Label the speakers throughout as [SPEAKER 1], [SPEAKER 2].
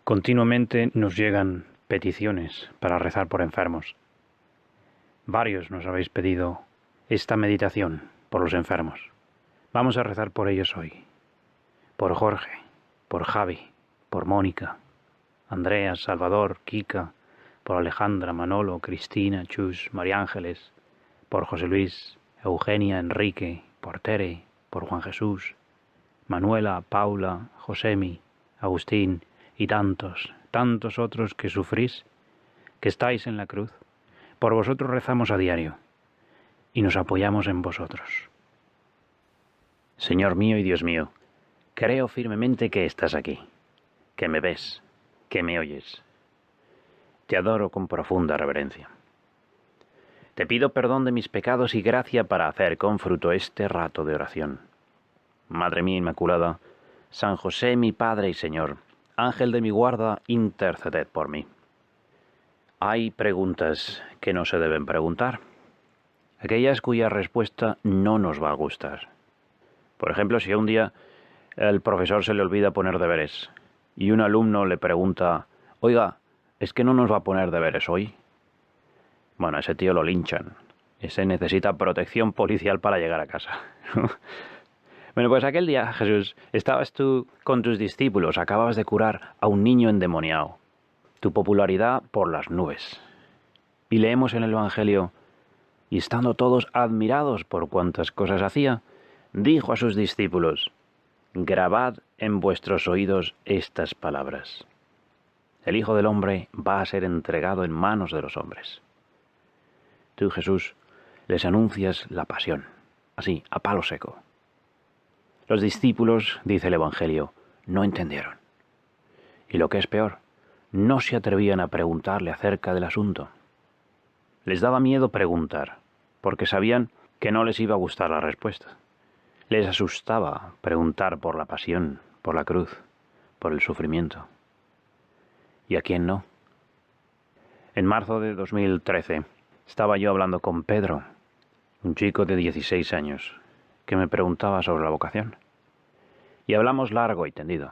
[SPEAKER 1] Continuamente nos llegan peticiones para rezar por enfermos. Varios nos habéis pedido esta meditación por los enfermos. Vamos a rezar por ellos hoy. Por Jorge, por Javi, por Mónica, Andrea, Salvador, Kika, por Alejandra, Manolo, Cristina, Chus, María Ángeles, por José Luis, Eugenia, Enrique, por Tere, por Juan Jesús, Manuela, Paula, Josemi, Agustín y tantos, tantos otros que sufrís, que estáis en la cruz. Por vosotros rezamos a diario y nos apoyamos en vosotros. Señor mío y Dios mío, creo firmemente que estás aquí, que me ves, que me oyes. Te adoro con profunda reverencia. Te pido perdón de mis pecados y gracia para hacer con fruto este rato de oración. Madre mía Inmaculada, San José mi Padre y Señor, Ángel de mi guarda, interceded por mí. Hay preguntas que no se deben preguntar, aquellas cuya respuesta no nos va a gustar. Por ejemplo, si un día el profesor se le olvida poner deberes y un alumno le pregunta, oiga, ¿es que no nos va a poner deberes hoy? Bueno, a ese tío lo linchan. Ese necesita protección policial para llegar a casa. Bueno, pues aquel día, Jesús, estabas tú con tus discípulos, acababas de curar a un niño endemoniado. Tu popularidad por las nubes. Y leemos en el Evangelio, y estando todos admirados por cuantas cosas hacía, dijo a sus discípulos, grabad en vuestros oídos estas palabras. El Hijo del Hombre va a ser entregado en manos de los hombres. Tú, Jesús, les anuncias la pasión, así, a palo seco. Los discípulos, dice el Evangelio, no entendieron. Y lo que es peor, no se atrevían a preguntarle acerca del asunto. Les daba miedo preguntar, porque sabían que no les iba a gustar la respuesta. Les asustaba preguntar por la pasión, por la cruz, por el sufrimiento. ¿Y a quién no? En marzo de 2013 estaba yo hablando con Pedro, un chico de 16 años, que me preguntaba sobre la vocación. Y hablamos largo y tendido.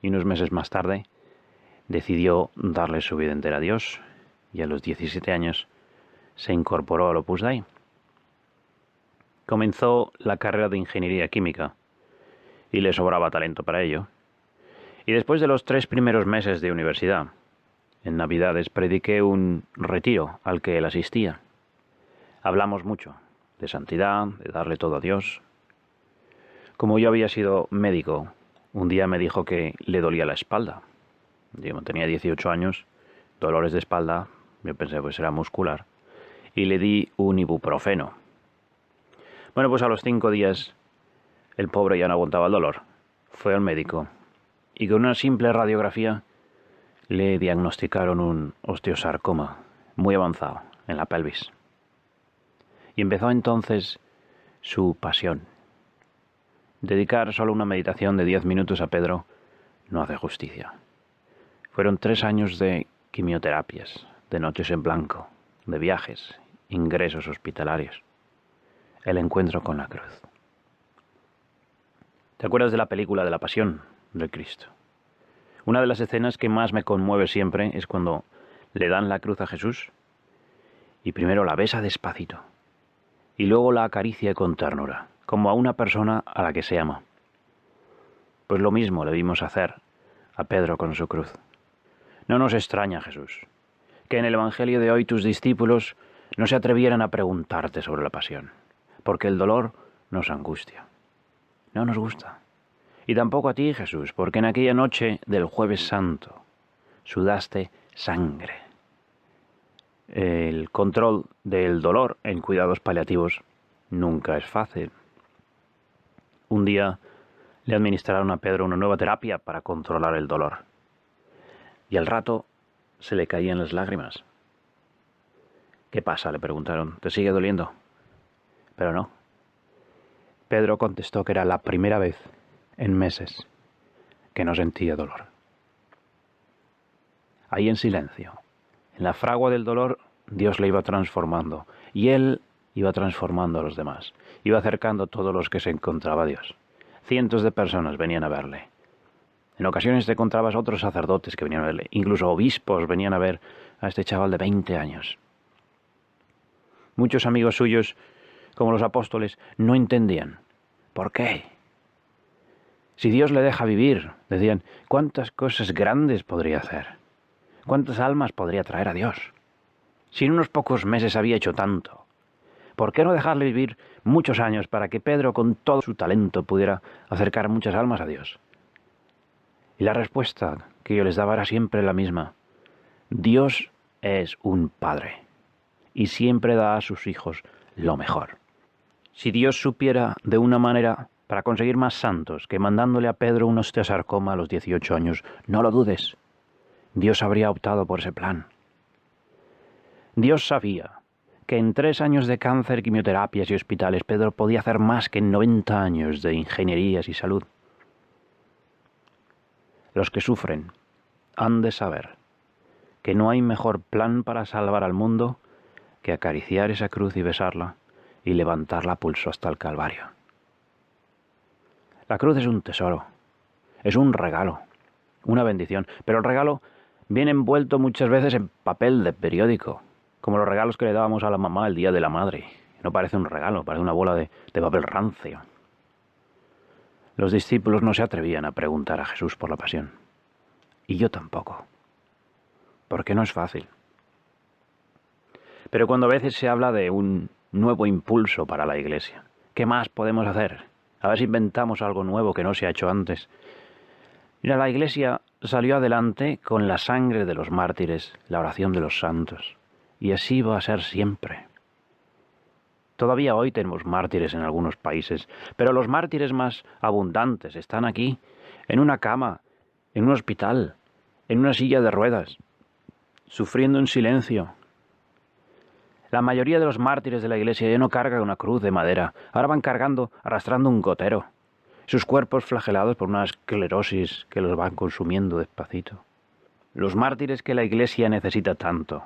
[SPEAKER 1] Y unos meses más tarde decidió darle su vida entera a Dios y a los 17 años se incorporó al Opus Dei. Comenzó la carrera de Ingeniería Química y le sobraba talento para ello. Y después de los 3 primeros meses de universidad, en Navidades prediqué un retiro al que él asistía. Hablamos mucho de santidad, de darle todo a Dios. Como yo había sido médico, un día me dijo que le dolía la espalda. Yo tenía 18 años, dolores de espalda, yo pensé pues era muscular, y le di un ibuprofeno. Bueno, pues a los 5 días el pobre ya no aguantaba el dolor. Fue al médico y con una simple radiografía le diagnosticaron un osteosarcoma muy avanzado en la pelvis. Y empezó entonces su pasión. Dedicar solo una meditación de 10 minutos a Pedro no hace justicia. Fueron 3 años de quimioterapias, de noches en blanco, de viajes, ingresos hospitalarios. El encuentro con la cruz. ¿Te acuerdas de la película de la Pasión de Cristo? Una de las escenas que más me conmueve siempre es cuando le dan la cruz a Jesús y primero la besa despacito y luego la acaricia con ternura, como a una persona a la que se ama. Pues lo mismo le vimos hacer a Pedro con su cruz. No nos extraña, Jesús, que en el Evangelio de hoy tus discípulos no se atrevieran a preguntarte sobre la pasión, porque el dolor nos angustia. No nos gusta. Y tampoco a ti, Jesús, porque en aquella noche del Jueves Santo sudaste sangre. El control del dolor en cuidados paliativos nunca es fácil. Un día le administraron a Pedro una nueva terapia para controlar el dolor. Y al rato se le caían las lágrimas. ¿Qué pasa?, le preguntaron. ¿Te sigue doliendo? Pero no. Pedro contestó que era la primera vez en meses que no sentía dolor. Ahí en silencio, en la fragua del dolor, Dios le iba transformando y él iba transformando a los demás. Iba acercando a todos los que se encontraba a Dios. Cientos de personas venían a verle. En ocasiones te encontrabas otros sacerdotes que venían a verle, incluso obispos venían a ver a este chaval de 20 años. Muchos amigos suyos, como los apóstoles, no entendían. ¿Por qué? Si Dios le deja vivir, decían, ¿cuántas cosas grandes podría hacer? ¿Cuántas almas podría traer a Dios? Si en unos pocos meses había hecho tanto, ¿por qué no dejarle vivir muchos años para que Pedro, con todo su talento, pudiera acercar muchas almas a Dios? Y la respuesta que yo les daba era siempre la misma. Dios es un padre y siempre da a sus hijos lo mejor. Si Dios supiera de una manera para conseguir más santos que mandándole a Pedro un osteosarcoma a los 18 años, no lo dudes, Dios habría optado por ese plan. Dios sabía que en 3 años de cáncer, quimioterapias y hospitales Pedro podía hacer más que en 90 años de ingenierías y salud. Los que sufren han de saber que no hay mejor plan para salvar al mundo que acariciar esa cruz y besarla y levantarla a pulso hasta el Calvario. La cruz es un tesoro, es un regalo, una bendición, pero el regalo viene envuelto muchas veces en papel de periódico, como los regalos que le dábamos a la mamá el día de la madre. No parece un regalo, parece una bola de papel rancio. Los discípulos no se atrevían a preguntar a Jesús por la pasión. Y yo tampoco. Porque no es fácil. Pero cuando a veces se habla de un nuevo impulso para la Iglesia, ¿qué más podemos hacer? A ver si inventamos algo nuevo que no se ha hecho antes. Mira, la Iglesia salió adelante con la sangre de los mártires, la oración de los santos. Y así va a ser siempre. Todavía hoy tenemos mártires en algunos países, pero los mártires más abundantes están aquí, en una cama, en un hospital, en una silla de ruedas, sufriendo en silencio. La mayoría de los mártires de la Iglesia ya no cargan una cruz de madera, ahora van arrastrando un gotero, sus cuerpos flagelados por una esclerosis que los van consumiendo despacito. Los mártires que la Iglesia necesita tanto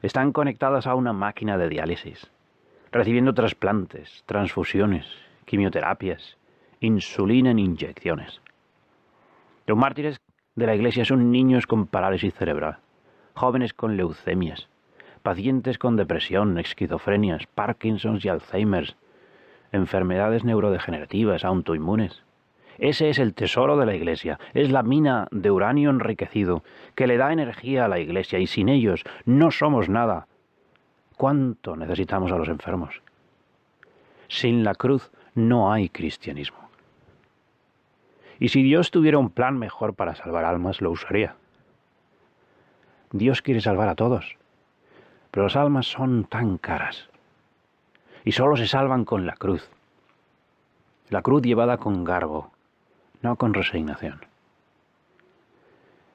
[SPEAKER 1] están conectados a una máquina de diálisis, recibiendo trasplantes, transfusiones, quimioterapias, insulina en inyecciones. Los mártires de la Iglesia son niños con parálisis cerebral, jóvenes con leucemias, pacientes con depresión, esquizofrenias, Parkinson's y Alzheimer's, enfermedades neurodegenerativas, autoinmunes. Ese es el tesoro de la Iglesia, es la mina de uranio enriquecido que le da energía a la Iglesia y sin ellos no somos nada. ¿Cuánto necesitamos a los enfermos? Sin la cruz no hay cristianismo. Y si Dios tuviera un plan mejor para salvar almas, lo usaría. Dios quiere salvar a todos, pero las almas son tan caras y solo se salvan con la cruz. La cruz llevada con garbo, no con resignación.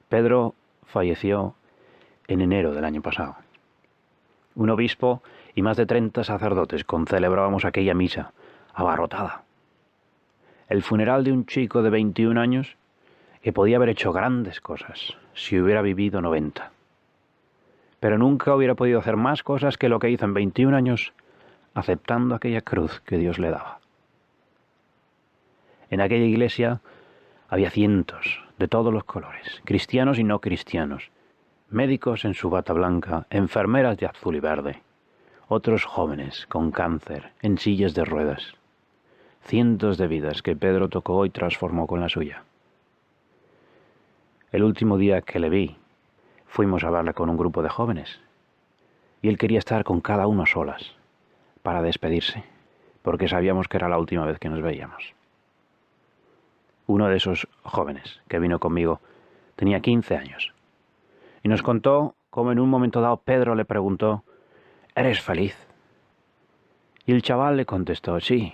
[SPEAKER 1] Pedro falleció en enero del año pasado. Un obispo y más de 30 sacerdotes celebrábamos aquella misa, abarrotada. El funeral de un chico de 21 años que podía haber hecho grandes cosas si hubiera vivido 90. Pero nunca hubiera podido hacer más cosas que lo que hizo en 21 años, aceptando aquella cruz que Dios le daba. En aquella iglesia había cientos de todos los colores, cristianos y no cristianos, médicos en su bata blanca, enfermeras de azul y verde, otros jóvenes con cáncer, en sillas de ruedas. Cientos de vidas que Pedro tocó y transformó con la suya. El último día que le vi, fuimos a verle con un grupo de jóvenes, y él quería estar con cada uno a solas, para despedirse, porque sabíamos que era la última vez que nos veíamos. Uno de esos jóvenes que vino conmigo tenía 15 años, y nos contó cómo en un momento dado Pedro le preguntó, ¿eres feliz? Y el chaval le contestó, sí.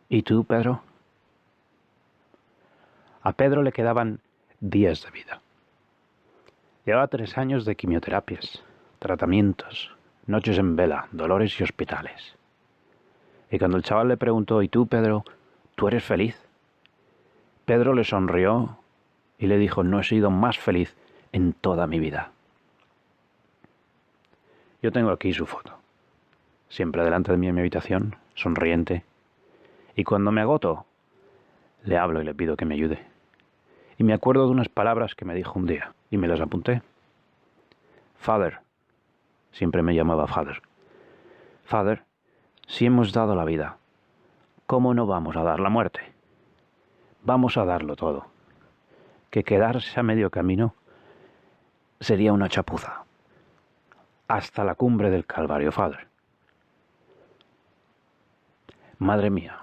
[SPEAKER 1] ¿Y tú, Pedro? A Pedro le quedaban días de vida. Llevaba 3 años de quimioterapias, tratamientos, noches en vela, dolores y hospitales. Y cuando el chaval le preguntó, ¿y tú, Pedro, tú eres feliz? Pedro le sonrió y le dijo, no he sido más feliz en toda mi vida. Yo tengo aquí su foto, siempre delante de mí en mi habitación, sonriente, y cuando me agoto, le hablo y le pido que me ayude. Y me acuerdo de unas palabras que me dijo un día, y me las apunté. Father, siempre me llamaba Father. Father, si hemos dado la vida, ¿cómo no vamos a dar la muerte? Vamos a darlo todo. Que quedarse a medio camino sería una chapuza. Hasta la cumbre del Calvario, Father. Madre mía,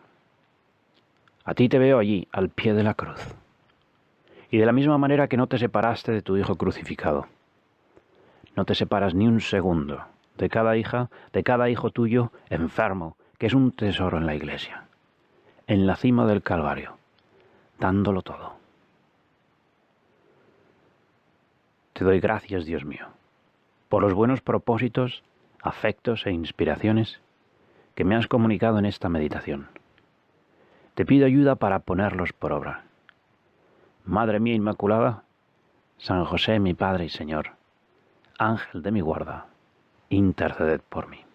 [SPEAKER 1] a ti te veo allí, al pie de la cruz. Y de la misma manera que no te separaste de tu hijo crucificado, no te separas ni un segundo de cada hija, de cada hijo tuyo enfermo, que es un tesoro en la iglesia, en la cima del Calvario, dándolo todo. Te doy gracias, Dios mío, por los buenos propósitos, afectos e inspiraciones que me has comunicado en esta meditación. Te pido ayuda para ponerlos por obra. Madre mía Inmaculada, San José mi Padre y Señor, Ángel de mi guarda, interceded por mí.